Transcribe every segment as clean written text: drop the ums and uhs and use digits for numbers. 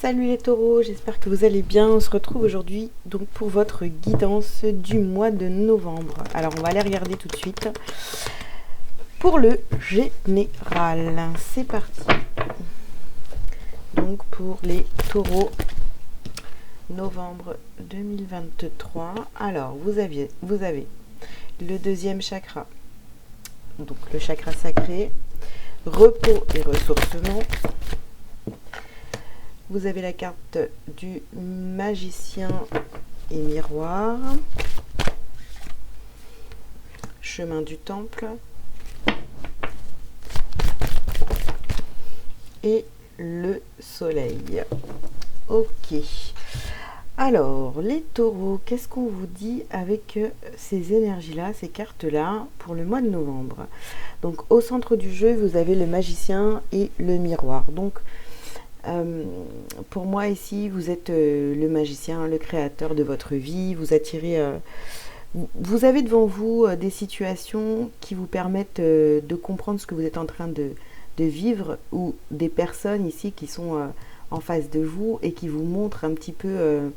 Salut les taureaux, j'espère que vous allez bien. On se retrouve aujourd'hui donc pour votre guidance du mois de novembre. Alors on va aller regarder tout de suite pour le général. C'est parti. Donc pour les taureaux, novembre 2023. Alors vous avez le deuxième chakra, donc le chakra sacré, repos et ressourcement. Vous avez la carte du magicien et miroir, chemin du temple et le soleil. Ok. Alors, les taureaux, qu'est-ce qu'on vous dit avec ces énergies-là, ces cartes-là, pour le mois de novembre? Donc, au centre du jeu, vous avez le magicien et le miroir. Donc, pour moi ici, vous êtes le magicien, le créateur de votre vie. Vous attirez, vous avez devant vous des situations qui vous permettent de comprendre ce que vous êtes en train de vivre, ou des personnes ici qui sont en face de vous et qui vous montrent un petit peu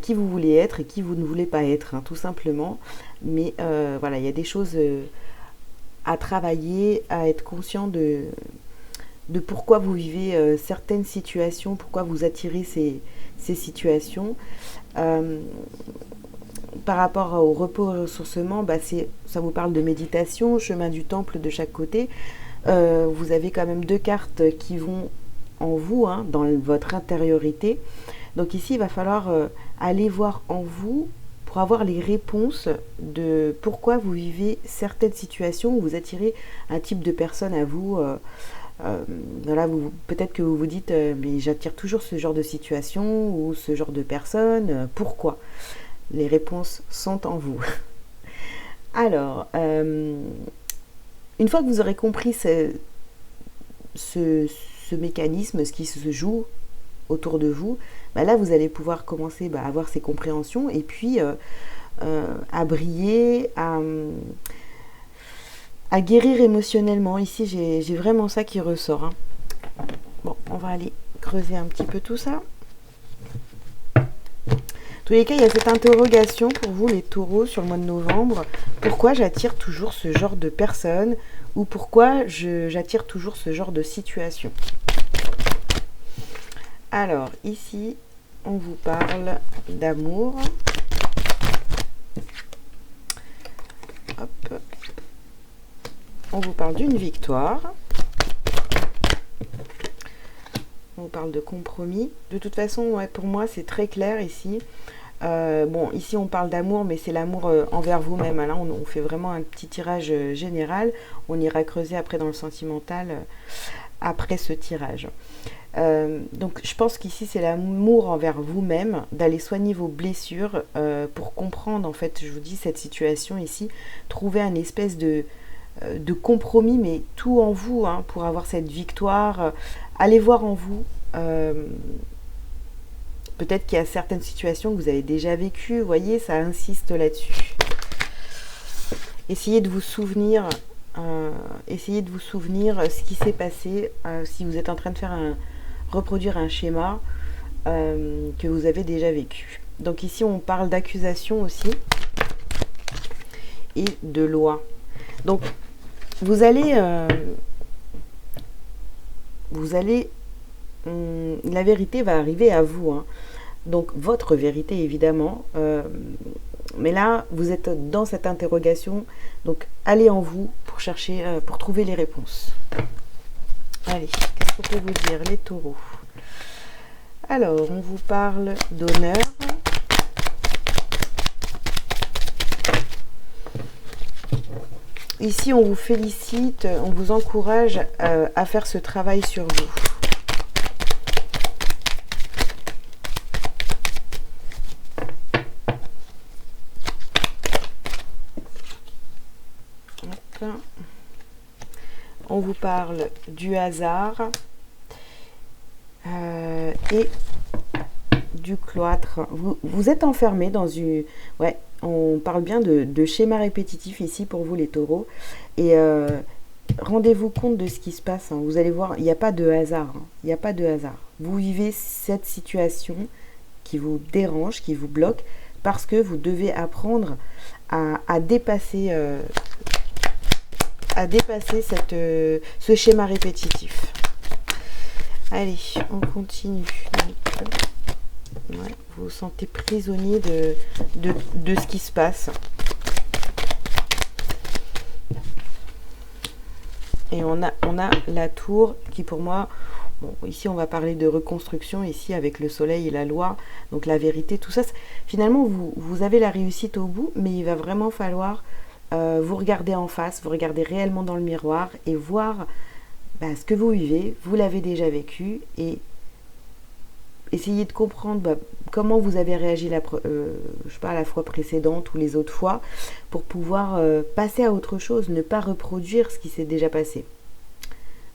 qui vous voulez être et qui vous ne voulez pas être, hein, tout simplement. Mais voilà, il y a des choses à travailler, à être conscient de pourquoi vous vivez certaines situations, pourquoi vous attirez ces situations. Par rapport au repos et au ressourcement, ça vous parle de méditation, chemin du temple de chaque côté. Vous avez quand même deux cartes qui vont en vous, hein, dans votre intériorité. Donc ici, il va falloir aller voir en vous pour avoir les réponses de pourquoi vous vivez certaines situations où vous attirez un type de personne à vous. Voilà, peut-être que vous vous dites mais j'attire toujours ce genre de situation ou ce genre de personne, pourquoi? Les réponses sont en vous. Alors, une fois que vous aurez compris ce mécanisme, ce qui se joue autour de vous, là vous allez pouvoir commencer à avoir ces compréhensions et puis à briller, à guérir émotionnellement. Ici, j'ai vraiment ça qui ressort, hein. Bon, on va aller creuser un petit peu tout ça. En tous les cas, il y a cette interrogation pour vous, les taureaux, sur le mois de novembre. Pourquoi j'attire toujours ce genre de personnes, ou pourquoi j'attire toujours ce genre de situation? Alors, ici, on vous parle d'amour. Hop. On vous parle d'une victoire. On vous parle de compromis. De toute façon, ouais, pour moi, c'est très clair ici. Bon, ici, on parle d'amour, mais c'est l'amour envers vous-même. Là, on fait vraiment un petit tirage général. On ira creuser après dans le sentimental, après ce tirage. Donc, je pense qu'ici, c'est l'amour envers vous-même, d'aller soigner vos blessures pour comprendre, en fait, je vous dis, cette situation ici. Trouver un espèce de compromis, mais tout en vous, hein, pour avoir cette victoire. Allez voir en vous. Peut-être qu'il y a certaines situations que vous avez déjà vécues, vous voyez, ça insiste là-dessus. Essayez de vous souvenir ce qui s'est passé, si vous êtes en train de reproduire un schéma que vous avez déjà vécu. Donc ici, on parle d'accusation aussi et de loi. Donc, vous allez, la vérité va arriver à vous, hein. Donc votre vérité évidemment, mais là vous êtes dans cette interrogation, donc allez en vous pour chercher, pour trouver les réponses. Allez, qu'est-ce qu'on peut vous dire, les taureaux? Alors, on vous parle d'honneur. Ici, on vous félicite, on vous encourage à faire ce travail sur vous. Hop. On vous parle du hasard et du cloître. Vous êtes enfermé dans une... Ouais, on parle bien de schéma répétitif ici pour vous, les taureaux. Et rendez-vous compte de ce qui se passe. Hein. Vous allez voir, il n'y a pas de hasard. Hein. Il n'y a pas de hasard. Vous vivez cette situation qui vous dérange, qui vous bloque, parce que vous devez apprendre à dépasser ce schéma répétitif. Allez, on continue. Donc, ouais, vous vous sentez prisonnier de ce qui se passe. Et on a la tour qui, pour moi, bon, ici on va parler de reconstruction, ici avec le soleil et la loi, donc la vérité, tout ça. Finalement, vous avez la réussite au bout, mais il va vraiment falloir vous regarder en face, vous regarder réellement dans le miroir et voir ce que vous vivez, vous l'avez déjà vécu, et essayer de comprendre comment vous avez réagi je sais pas, la fois précédente ou les autres fois, pour pouvoir passer à autre chose, ne pas reproduire ce qui s'est déjà passé.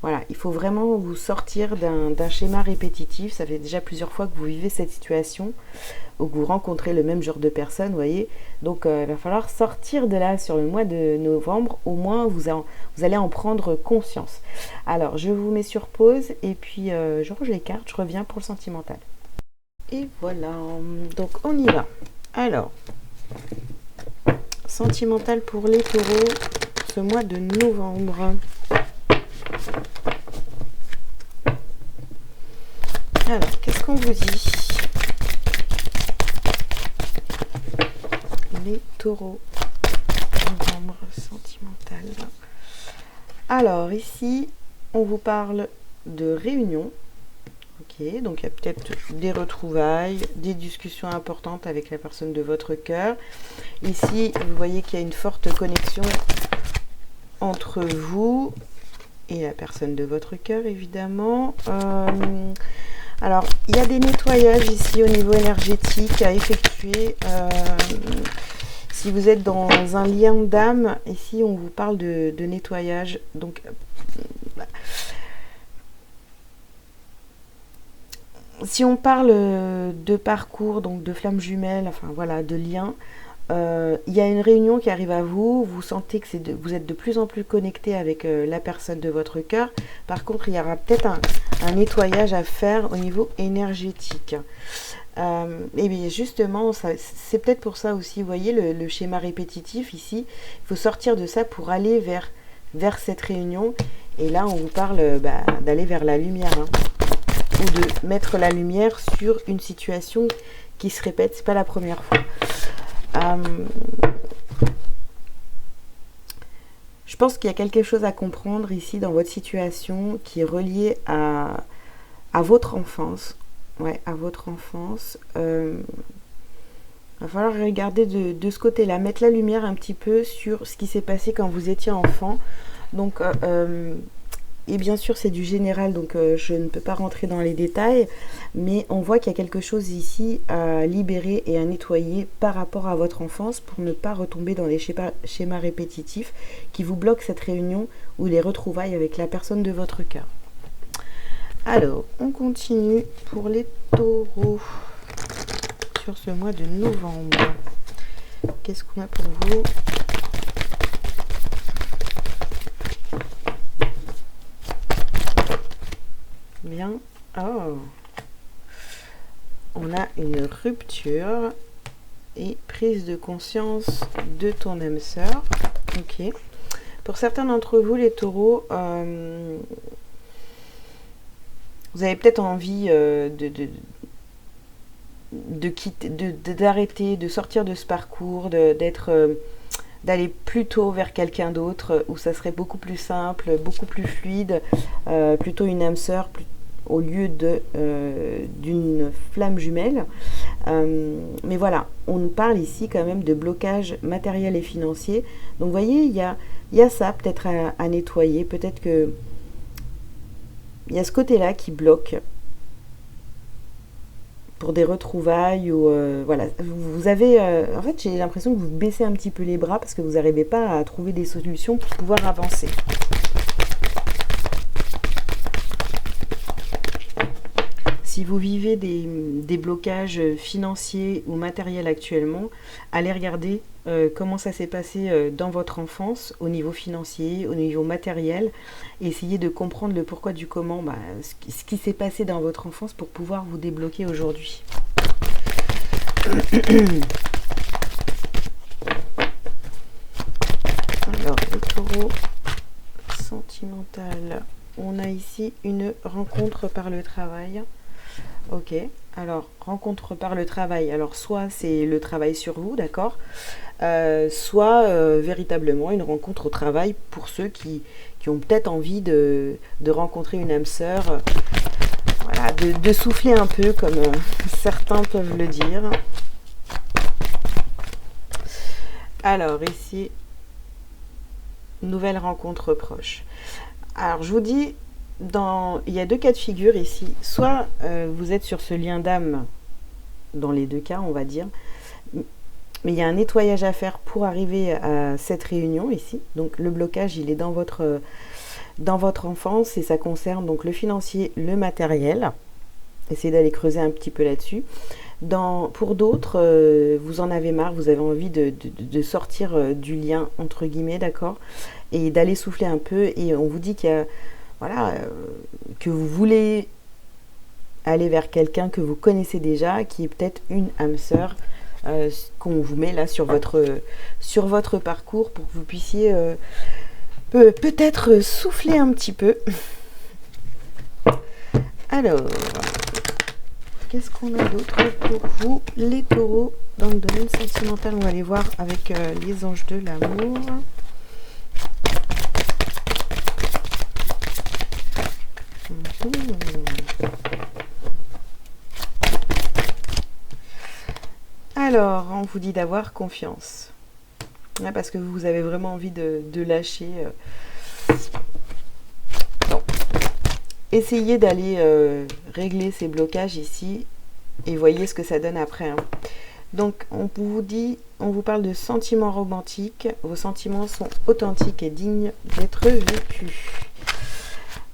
Voilà, il faut vraiment vous sortir d'un schéma répétitif. Ça fait déjà plusieurs fois que vous vivez cette situation, ou que vous rencontrez le même genre de personnes, vous voyez. Donc il va falloir sortir de là sur le mois de novembre, au moins vous allez en prendre conscience. Alors, je vous mets sur pause, et puis je range les cartes, je reviens pour le sentimental. Et voilà, donc on y va. Alors, sentimental pour les taureaux, ce mois de novembre. Alors, qu'est-ce qu'on vous dit? Les taureaux, novembre sentimental. Alors, ici, on vous parle de réunion. Ok, donc il y a peut-être des retrouvailles, des discussions importantes avec la personne de votre cœur. Ici, vous voyez qu'il y a une forte connexion entre vous et la personne de votre cœur, évidemment. Alors, il y a des nettoyages ici au niveau énergétique à effectuer. Si vous êtes dans un lien d'âme, ici on vous parle de nettoyage. Donc, si on parle de parcours, donc de flammes jumelles, enfin voilà, de liens, il y a une réunion qui arrive à vous, vous sentez que vous êtes de plus en plus connecté avec la personne de votre cœur. Par contre, il y aura peut-être un nettoyage à faire au niveau énergétique. Et bien justement, c'est peut-être pour ça aussi, vous voyez le schéma répétitif ici, il faut sortir de ça pour aller vers cette réunion. Et là, on vous parle d'aller vers la lumière, hein, ou de mettre la lumière sur une situation qui se répète, c'est pas la première fois. Je pense qu'il y a quelque chose à comprendre ici dans votre situation qui est relié à votre enfance. Ouais, à votre enfance. Va falloir regarder de ce côté-là, mettre la lumière un petit peu sur ce qui s'est passé quand vous étiez enfant. Donc, et bien sûr, c'est du général, donc je ne peux pas rentrer dans les détails, mais on voit qu'il y a quelque chose ici à libérer et à nettoyer par rapport à votre enfance pour ne pas retomber dans les schémas répétitifs qui vous bloquent cette réunion ou les retrouvailles avec la personne de votre cœur. Alors, on continue pour les taureaux sur ce mois de novembre. Qu'est-ce qu'on a pour vous ? Bien. Oh. On a une rupture et prise de conscience de ton âme sœur. Ok. Pour certains d'entre vous, les taureaux, vous avez peut-être envie d'arrêter, de sortir de ce parcours, d'aller plutôt vers quelqu'un d'autre où ça serait beaucoup plus simple, beaucoup plus fluide, plutôt une âme sœur au lieu d'une flamme jumelle. Mais voilà, on nous parle ici quand même de blocage matériel et financier. Donc vous voyez, il y a ça peut-être à nettoyer, peut-être que il y a ce côté-là qui bloque pour des retrouvailles ou voilà. Vous avez, en fait, j'ai l'impression que vous baissez un petit peu les bras parce que vous n'arrivez pas à trouver des solutions pour pouvoir avancer. Si vous vivez des blocages financiers ou matériels actuellement, allez regarder comment ça s'est passé dans votre enfance, au niveau financier, au niveau matériel. Essayez de comprendre le pourquoi du comment, ce qui s'est passé dans votre enfance pour pouvoir vous débloquer aujourd'hui. Alors, le taureau sentimental. On a ici une rencontre par le travail. Ok, alors rencontre par le travail. Alors soit c'est le travail sur vous, d'accord, soit véritablement une rencontre au travail pour ceux qui ont peut-être envie de rencontrer une âme sœur, voilà, de souffler un peu comme certains peuvent le dire. Alors ici, nouvelle rencontre proche. Alors je vous dis, il y a deux cas de figure ici. Soit vous êtes sur ce lien d'âme, dans les deux cas on va dire, mais il y a un nettoyage à faire pour arriver à cette réunion ici. Donc le blocage il est dans votre enfance et ça concerne donc le financier, le matériel. Essayez d'aller creuser un petit peu là-dessus. Pour d'autres, vous en avez marre, vous avez envie de sortir du lien entre guillemets, d'accord, et d'aller souffler un peu, et on vous dit qu'il y a, voilà, que vous voulez aller vers quelqu'un que vous connaissez déjà, qui est peut-être une âme sœur qu'on vous met là sur votre parcours pour que vous puissiez peut-être souffler un petit peu. Alors, qu'est-ce qu'on a d'autre pour vous, les taureaux, dans le domaine sentimental? On va aller voir avec les anges de l'amour. Alors, on vous dit d'avoir confiance. Ouais, parce que vous avez vraiment envie de lâcher. Bon. Essayez d'aller régler ces blocages ici et voyez ce que ça donne après. Hein. Donc, on vous parle de sentiments romantiques. Vos sentiments sont authentiques et dignes d'être vécus.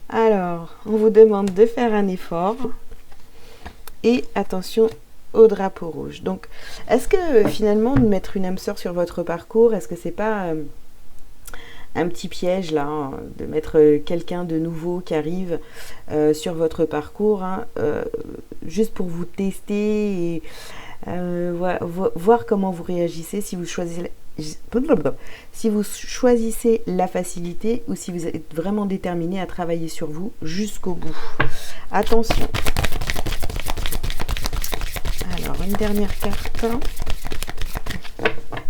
Alors, on vous demande de faire un effort. Et attention au drapeau rouge. Donc, est-ce que finalement, de mettre une âme sœur sur votre parcours, est-ce que c'est pas un petit piège là, hein, de mettre quelqu'un de nouveau qui arrive sur votre parcours, hein, juste pour vous tester et voir comment vous réagissez, si vous choisissez la facilité ou si vous êtes vraiment déterminé à travailler sur vous jusqu'au bout. Attention. Alors, une dernière carte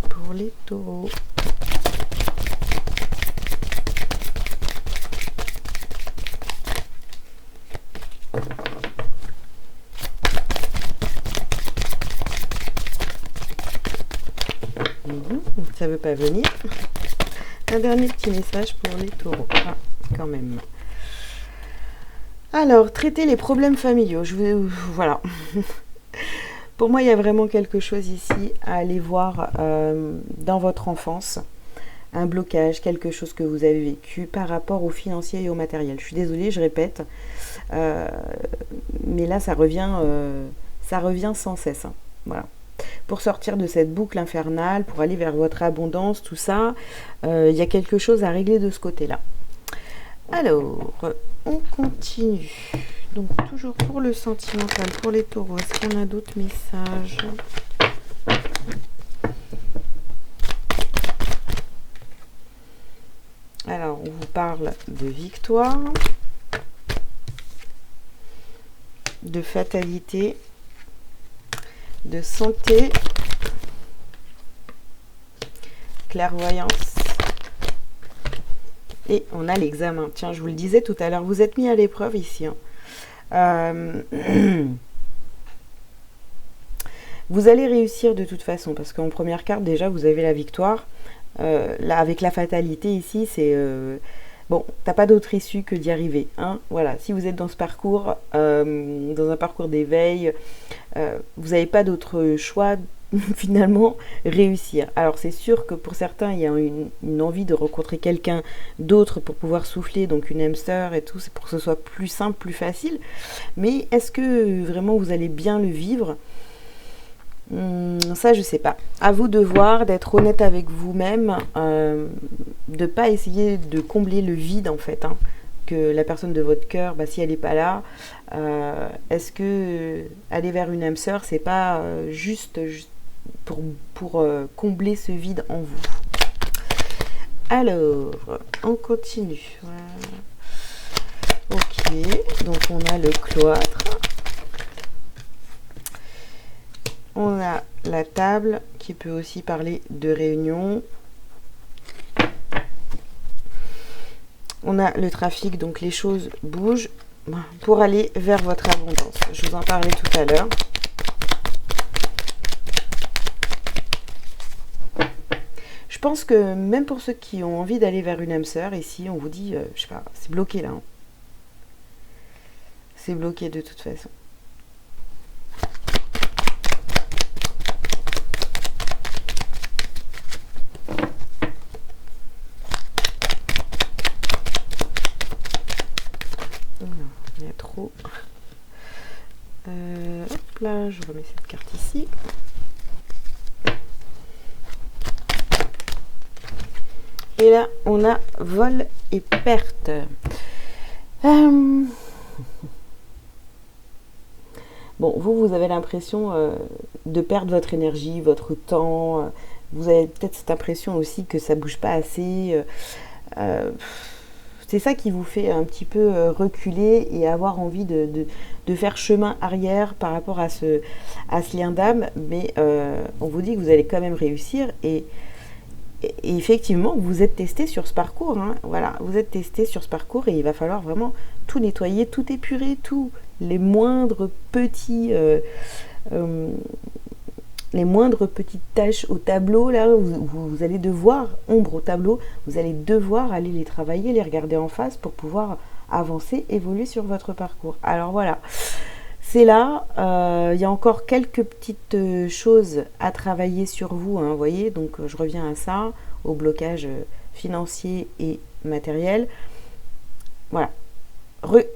pour les taureaux. Ça veut pas venir. Un dernier petit message pour les taureaux. Ah, quand même. Alors, traiter les problèmes familiaux. Voilà. Pour moi, il y a vraiment quelque chose ici à aller voir dans votre enfance. Un blocage, quelque chose que vous avez vécu par rapport au financier et au matériel. Je suis désolée, je répète. Mais là, ça revient sans cesse. Hein. Voilà. Pour sortir de cette boucle infernale, pour aller vers votre abondance, tout ça, il y a quelque chose à régler de ce côté-là. Alors, on continue. Donc, toujours pour le sentimental, pour les taureaux, est-ce qu'on a d'autres messages? Alors, on vous parle de victoire, de fatalité, de santé, clairvoyance. Et on a l'examen. Tiens, je vous le disais tout à l'heure, vous êtes mis à l'épreuve ici. Hein. Vous allez réussir de toute façon, parce qu'en première carte, déjà, vous avez la victoire. Là, avec la fatalité ici, c'est... bon, t'as pas d'autre issue que d'y arriver. Hein, voilà, si vous êtes dans ce parcours, dans un parcours d'éveil, vous n'avez pas d'autre choix finalement réussir. Alors c'est sûr que pour certains, il y a une envie de rencontrer quelqu'un d'autre pour pouvoir souffler, donc une hamster et tout, c'est pour que ce soit plus simple, plus facile. Mais est-ce que vraiment vous allez bien le vivre? Ça, je sais pas. À vous de voir, d'être honnête avec vous-même, de pas essayer de combler le vide en fait, hein, que la personne de votre cœur, bah, si elle n'est pas là, est-ce que aller vers une âme sœur, c'est pas juste pour combler ce vide en vous? Alors, on continue. Ok, donc on a le cloître. On a la table qui peut aussi parler de réunion. On a le trafic, donc les choses bougent pour aller vers votre abondance. Je vous en parlais tout à l'heure. Je pense que même pour ceux qui ont envie d'aller vers une âme sœur, ici on vous dit, je sais pas, c'est bloqué là. Hein. C'est bloqué de toute façon. Il y a trop. Hop là, je remets cette carte ici. Et là, on a vol et perte. Bon, vous avez l'impression de perdre votre énergie, votre temps. Vous avez peut-être cette impression aussi que ça bouge pas assez. C'est ça qui vous fait un petit peu reculer et avoir envie de faire chemin arrière par rapport à ce lien d'âme. Mais on vous dit que vous allez quand même réussir et effectivement, vous êtes testé sur ce parcours. Hein. Voilà, vous êtes testé sur ce parcours et il va falloir vraiment tout nettoyer, tout épurer, tous les moindres petits, les moindres petites tâches au tableau. Là, vous allez devoir, ombre au tableau, vous allez devoir aller les travailler, les regarder en face pour pouvoir avancer, évoluer sur votre parcours. Alors voilà. C'est là, il y a encore quelques petites choses à travailler sur vous, hein, vous voyez, donc je reviens à ça, au blocage financier et matériel. Voilà,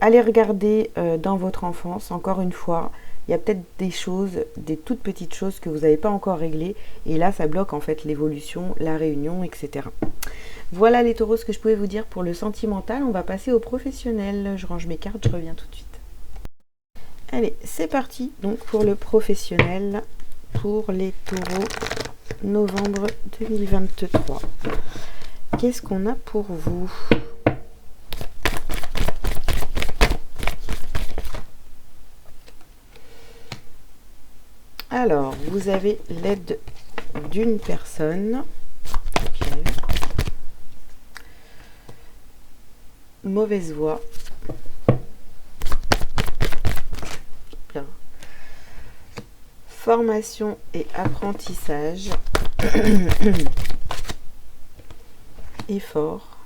allez regarder dans votre enfance, encore une fois, il y a peut-être des choses, des toutes petites choses que vous n'avez pas encore réglées, et là ça bloque en fait l'évolution, la réunion, etc. Voilà les taureaux, ce que je pouvais vous dire pour le sentimental. On va passer au professionnel, je range mes cartes, je reviens tout de suite. Allez, c'est parti donc pour le professionnel, pour les taureaux, novembre 2023. Qu'est-ce qu'on a pour vous? Alors, vous avez l'aide d'une personne. Okay. Mauvaise voix. Formation et apprentissage. Effort.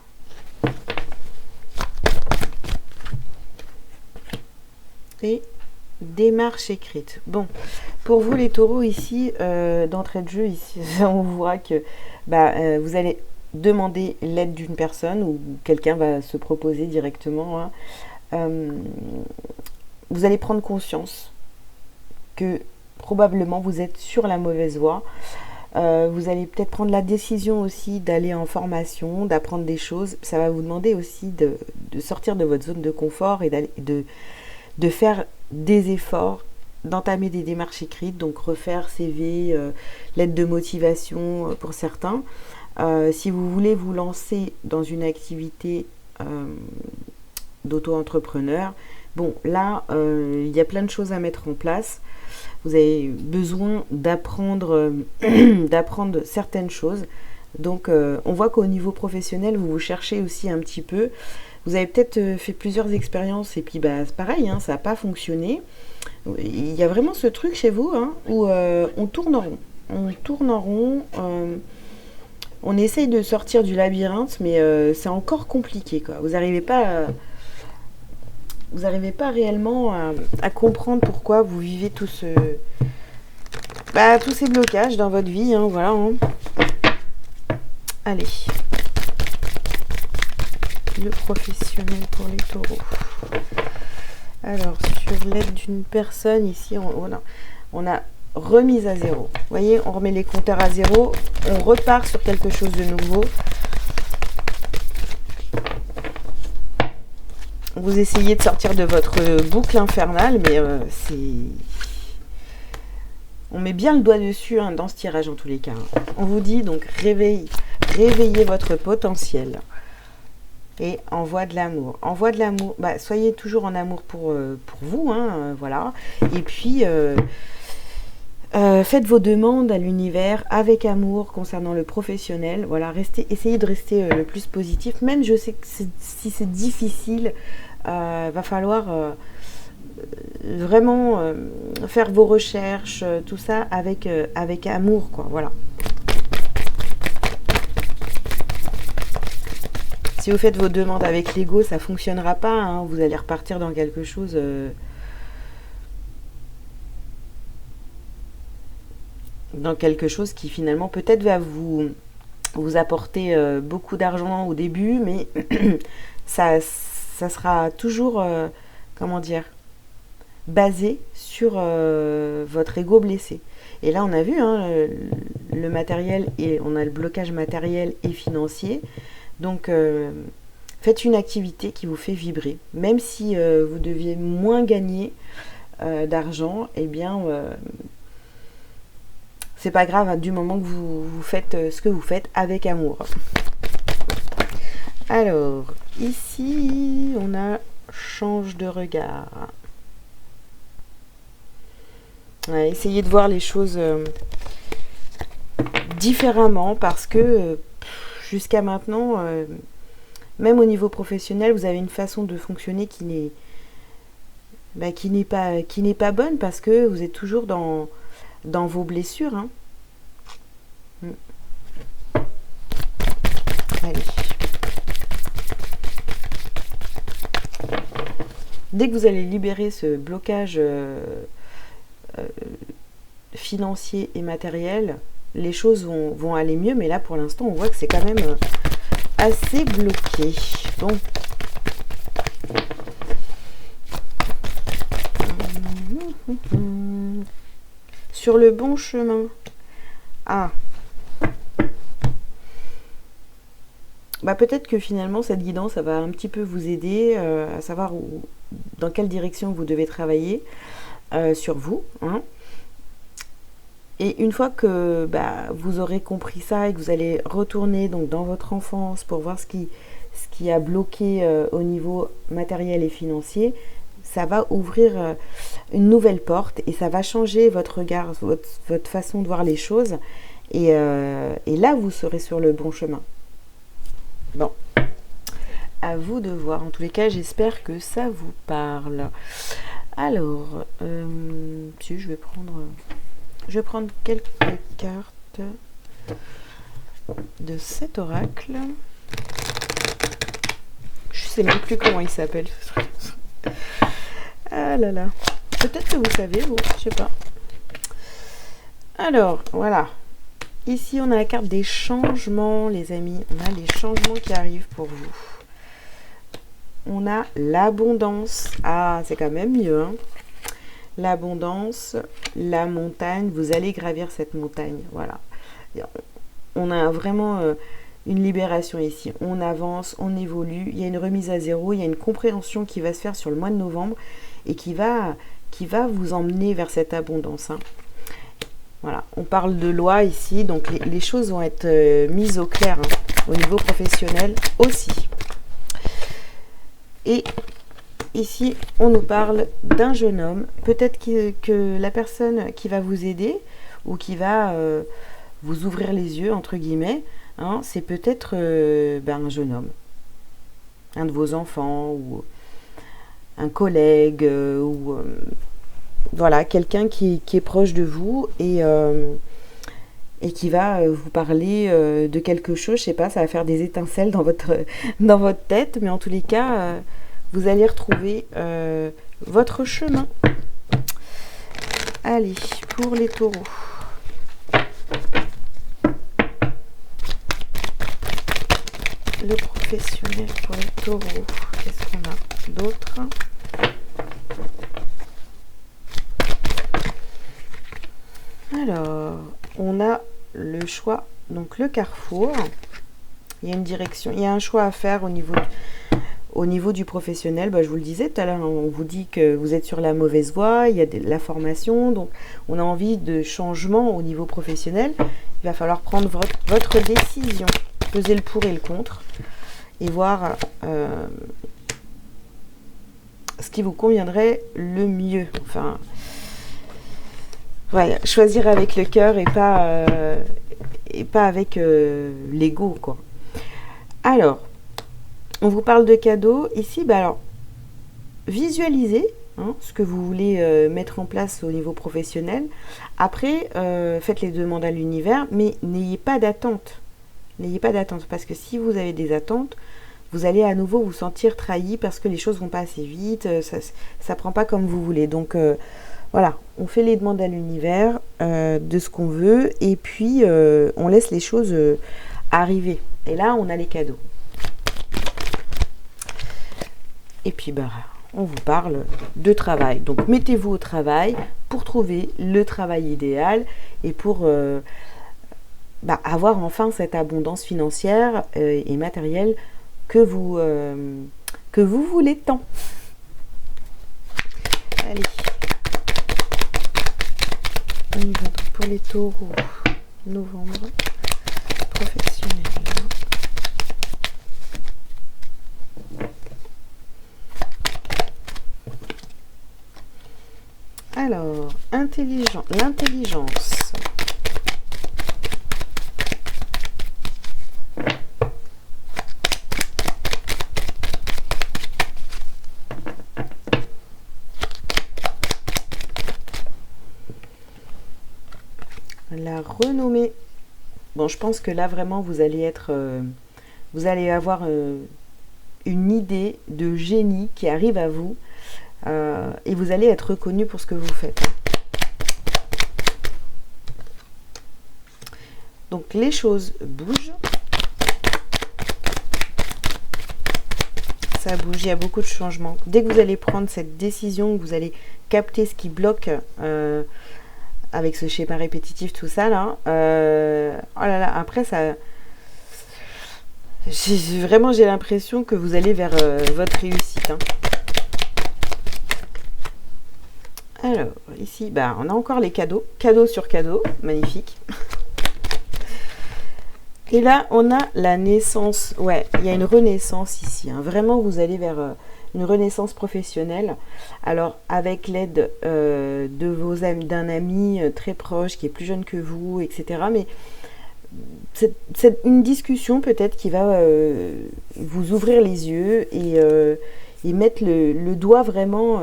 Et démarche écrite. Bon, pour vous les taureaux ici, d'entrée de jeu, ici, on voit que vous allez demander l'aide d'une personne ou quelqu'un va se proposer directement. Hein. Vous allez prendre conscience que probablement vous êtes sur la mauvaise voie. Vous allez peut-être prendre la décision aussi d'aller en formation, d'apprendre des choses. Ça va vous demander aussi de sortir de votre zone de confort et de faire des efforts, d'entamer des démarches écrites, donc refaire CV, lettre de motivation pour certains. Si vous voulez vous lancer dans une activité d'auto-entrepreneur, bon là, il y a plein de choses à mettre en place. Vous avez besoin d'apprendre certaines choses. Donc, on voit qu'au niveau professionnel, vous cherchez aussi un petit peu. Vous avez peut-être fait plusieurs expériences et puis c'est pareil, hein, ça n'a pas fonctionné. Il y a vraiment ce truc chez vous hein, où on tourne en rond. On tourne en rond. On essaye de sortir du labyrinthe, mais c'est encore compliqué, quoi. Vous n'arrivez pas réellement à comprendre pourquoi vous vivez tout bah, tous ces blocages dans votre vie, hein, voilà. Hein. Allez. Le professionnel pour les taureaux. Alors, sur l'aide d'une personne, ici, on a remise à zéro. Vous voyez, on remet les compteurs à zéro. On repart sur quelque chose de nouveau. Vous essayez de sortir de votre boucle infernale, mais on met bien le doigt dessus hein, dans ce tirage en tous les cas. On vous dit donc réveillez votre potentiel. Et envoie de l'amour. Envoie de l'amour. Bah, soyez toujours en amour pour vous. Hein, voilà. Et puis, faites vos demandes à l'univers avec amour concernant le professionnel. Voilà. Essayez de rester le plus positif. Même je sais que si c'est difficile, va falloir vraiment faire vos recherches, tout ça avec amour. Quoi, voilà. Si vous faites vos demandes avec l'ego, ça ne fonctionnera pas. Hein, vous allez repartir dans quelque chose... dans quelque chose qui finalement peut-être va vous apporter beaucoup d'argent au début, mais ça sera toujours, comment dire, basé sur votre ego blessé. Et là, on a vu hein, le matériel, et on a le blocage matériel et financier. Donc, faites une activité qui vous fait vibrer. Même si vous deviez moins gagner d'argent, eh bien, c'est pas grave, hein, du moment que vous faites ce que vous faites avec amour. Alors, ici, on a change de regard. Ouais, essayez de voir les choses différemment parce que jusqu'à maintenant, même au niveau professionnel, vous avez une façon de fonctionner qui n'est pas bonne parce que vous êtes toujours dans vos blessures. Hein. Allez. Dès que vous allez libérer ce blocage financier et matériel, les choses vont aller mieux, mais là pour l'instant on voit que c'est quand même assez bloqué. Donc sur le bon chemin. Ah, bah peut-être que finalement cette guidance ça va un petit peu vous aider à savoir dans quelle direction vous devez travailler sur vous, hein. Et une fois que vous aurez compris ça et que vous allez retourner donc dans votre enfance pour voir ce qui a bloqué au niveau matériel et financier, ça va ouvrir une nouvelle porte et ça va changer votre regard, votre façon de voir les choses. Et là, vous serez sur le bon chemin. Bon, à vous de voir. En tous les cas, j'espère que ça vous parle. Alors, si je vais prendre quelques cartes de cet oracle. Je sais même plus comment il s'appelle. Ah là là. Peut-être que vous savez, vous, je sais pas. Alors, voilà. Ici, on a la carte des changements, les amis. On a les changements qui arrivent pour vous. On a l'abondance. Ah, c'est quand même mieux, hein. L'abondance, la montagne, vous allez gravir cette montagne, voilà. On a vraiment une libération ici, on avance, on évolue, il y a une remise à zéro, il y a une compréhension qui va se faire sur le mois de novembre et qui va vous emmener vers cette abondance, hein. Voilà, on parle de loi ici, donc les choses vont être mises au clair, hein, au niveau professionnel aussi. Et ici, on nous parle d'un jeune homme. Peut-être que la personne qui va vous aider ou qui va vous ouvrir les yeux, entre guillemets, hein, c'est peut-être un jeune homme. Un de vos enfants ou un collègue ou voilà, quelqu'un qui est proche de vous et qui va vous parler de quelque chose. Je sais pas, ça va faire des étincelles dans votre tête, mais en tous les cas... vous allez retrouver votre chemin. Allez, pour les taureaux. professionnel pour les taureaux. Qu'est-ce qu'on a d'autre? Alors, on a le choix, donc le carrefour. Il y a une direction, il y a un choix à faire au niveau du professionnel. Bah, je vous le disais tout à l'heure, on vous dit que vous êtes sur la mauvaise voie, il y a de la formation, donc on a envie de changement au niveau professionnel. Il va falloir prendre votre décision, peser le pour et le contre, et voir ce qui vous conviendrait le mieux. Enfin, voilà, choisir avec le cœur et pas avec l'ego, quoi. Alors, on vous parle de cadeaux. Ici, bah alors, visualisez ce que vous voulez mettre en place au niveau professionnel. Après, faites les demandes à l'univers, mais n'ayez pas d'attente. N'ayez pas d'attente, parce que si vous avez des attentes, vous allez à nouveau vous sentir trahi parce que les choses vont pas assez vite, ça prend pas comme vous voulez. Donc, voilà, on fait les demandes à l'univers de ce qu'on veut, et puis on laisse les choses arriver. Et là, on a les cadeaux. Et puis, bah, on vous parle de travail. Donc, mettez-vous au travail pour trouver le travail idéal et pour avoir enfin cette abondance financière et matérielle que vous voulez tant. Allez. On y va donc pour les taureaux. Novembre. Professionnel. Alors, l'intelligence. La renommée. Bon, je pense que là, vraiment, vous allez avoir une idée de génie qui arrive à vous. Et vous allez être reconnu pour ce que vous faites. Donc les choses bougent. Ça bouge, il y a beaucoup de changements. Dès que vous allez prendre cette décision, vous allez capter ce qui bloque avec ce schéma répétitif, tout ça là. Oh là là, après ça... J'ai l'impression que vous allez vers votre réussite. Alors, ici, bah, on a encore les cadeaux. Cadeau sur cadeau. Magnifique. Et là, on a la naissance. Ouais, il y a une renaissance ici. Vraiment, vous allez vers une renaissance professionnelle. Alors, avec l'aide d'un ami très proche, qui est plus jeune que vous, etc. Mais c'est une discussion peut-être qui va vous ouvrir les yeux et mettre le doigt vraiment...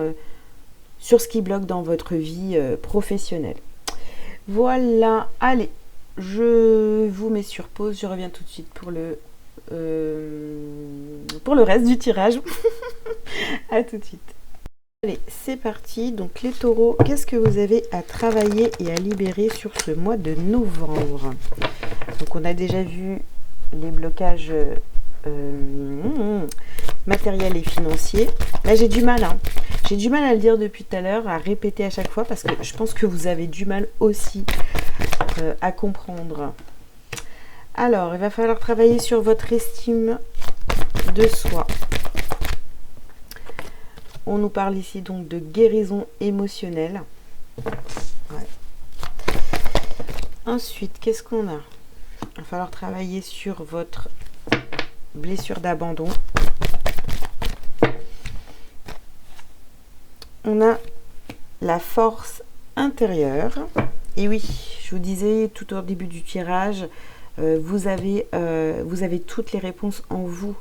sur ce qui bloque dans votre vie professionnelle. Voilà, allez, je vous mets sur pause, je reviens tout de suite pour le reste du tirage. À tout de suite. Allez, c'est parti. Donc les taureaux, qu'est-ce que vous avez à travailler et à libérer sur ce mois de novembre? Donc on a déjà vu les blocages matériels et financiers. Là j'ai du mal, j'ai du mal à le dire depuis tout à l'heure, à répéter à chaque fois, parce que je pense que vous avez du mal aussi à comprendre. Alors, il va falloir travailler sur votre estime de soi. On nous parle ici donc de guérison émotionnelle. Ouais. Ensuite, qu'est-ce qu'on a? Il va falloir travailler sur votre blessure d'abandon. On a la force intérieure. Et oui, je vous disais tout au début du tirage, vous avez toutes les réponses en vous,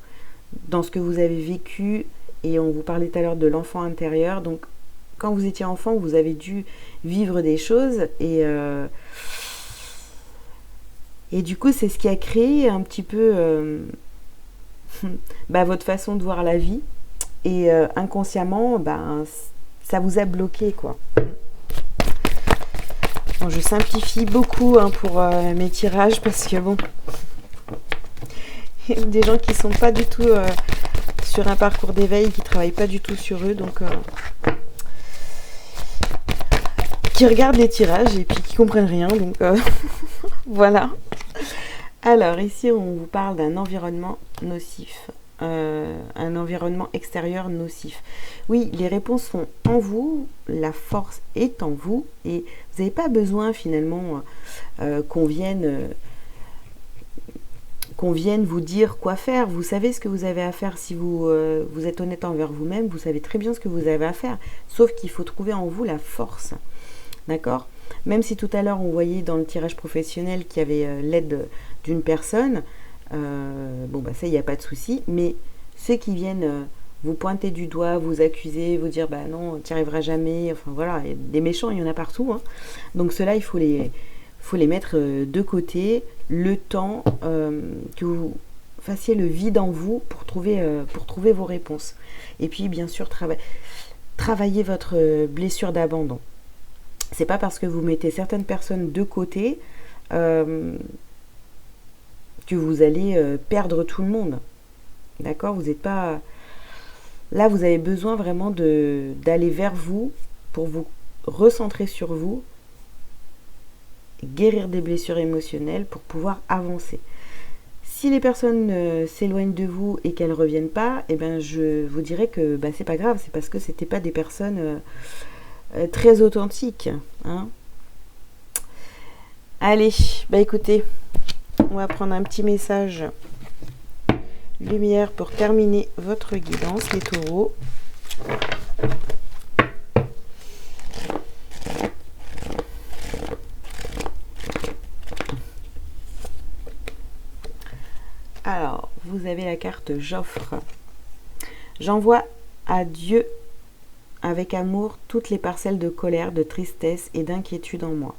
dans ce que vous avez vécu. Et on vous parlait tout à l'heure de l'enfant intérieur. Donc, quand vous étiez enfant, vous avez dû vivre des choses. Et du coup, c'est ce qui a créé un petit peu votre façon de voir la vie. Et inconsciemment, ça vous a bloqué, quoi. Bon, je simplifie beaucoup pour mes tirages parce que bon, des gens qui sont pas du tout sur un parcours d'éveil, qui travaillent pas du tout sur eux, donc qui regardent les tirages et puis qui comprennent rien, donc voilà. Alors ici on vous parle d'un environnement nocif, un environnement extérieur nocif. Oui, les réponses sont en vous, la force est en vous et vous n'avez pas besoin finalement qu'on vienne vous dire quoi faire. Vous savez ce que vous avez à faire. Si vous êtes honnête envers vous-même, vous savez très bien ce que vous avez à faire, sauf qu'il faut trouver en vous la force. D'accord? Même si tout à l'heure on voyait dans le tirage professionnel qu'il y avait l'aide d'une personne, bon bah ça il n'y a pas de souci, mais ceux qui viennent vous pointer du doigt, vous accuser, vous dire bah non tu n'y arriveras jamais, enfin voilà, des méchants il y en a partout, hein. Donc ceux-là il faut les mettre de côté, le temps que vous fassiez le vide en vous pour trouver vos réponses. Et puis bien sûr travailler votre blessure d'abandon. C'est pas parce que vous mettez certaines personnes de côté que vous allez perdre tout le monde. D'accord? Vous n'êtes pas... Là, vous avez besoin vraiment d'aller vers vous pour vous recentrer sur vous, guérir des blessures émotionnelles pour pouvoir avancer. Si les personnes s'éloignent de vous et qu'elles ne reviennent pas, eh ben, je vous dirais que bah, c'est pas grave, c'est parce que c'était pas des personnes... très authentique, hein. Allez, bah écoutez, on va prendre un petit message lumière pour terminer votre guidance, les taureaux. Alors, vous avez la carte j'offre. J'envoie à Dieu avec amour toutes les parcelles de colère, de tristesse et d'inquiétude en moi.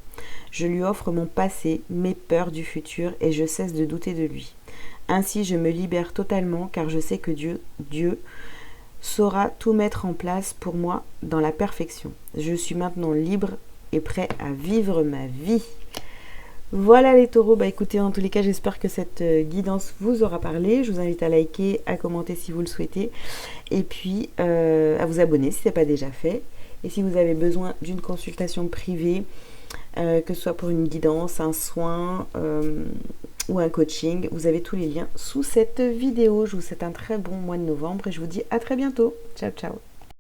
Je lui offre mon passé, mes peurs du futur et je cesse de douter de lui. Ainsi je me libère totalement car je sais que Dieu saura tout mettre en place pour moi dans la perfection. Je suis maintenant libre et prêt à vivre ma vie. Voilà les taureaux, bah écoutez, en tous les cas j'espère que cette guidance vous aura parlé. Je vous invite à liker, à commenter si vous le souhaitez et puis à vous abonner si ce n'est pas déjà fait. Et si vous avez besoin d'une consultation privée, que ce soit pour une guidance, un soin ou un coaching, vous avez tous les liens sous cette vidéo. Je vous souhaite un très bon mois de novembre et je vous dis à très bientôt. Ciao ciao.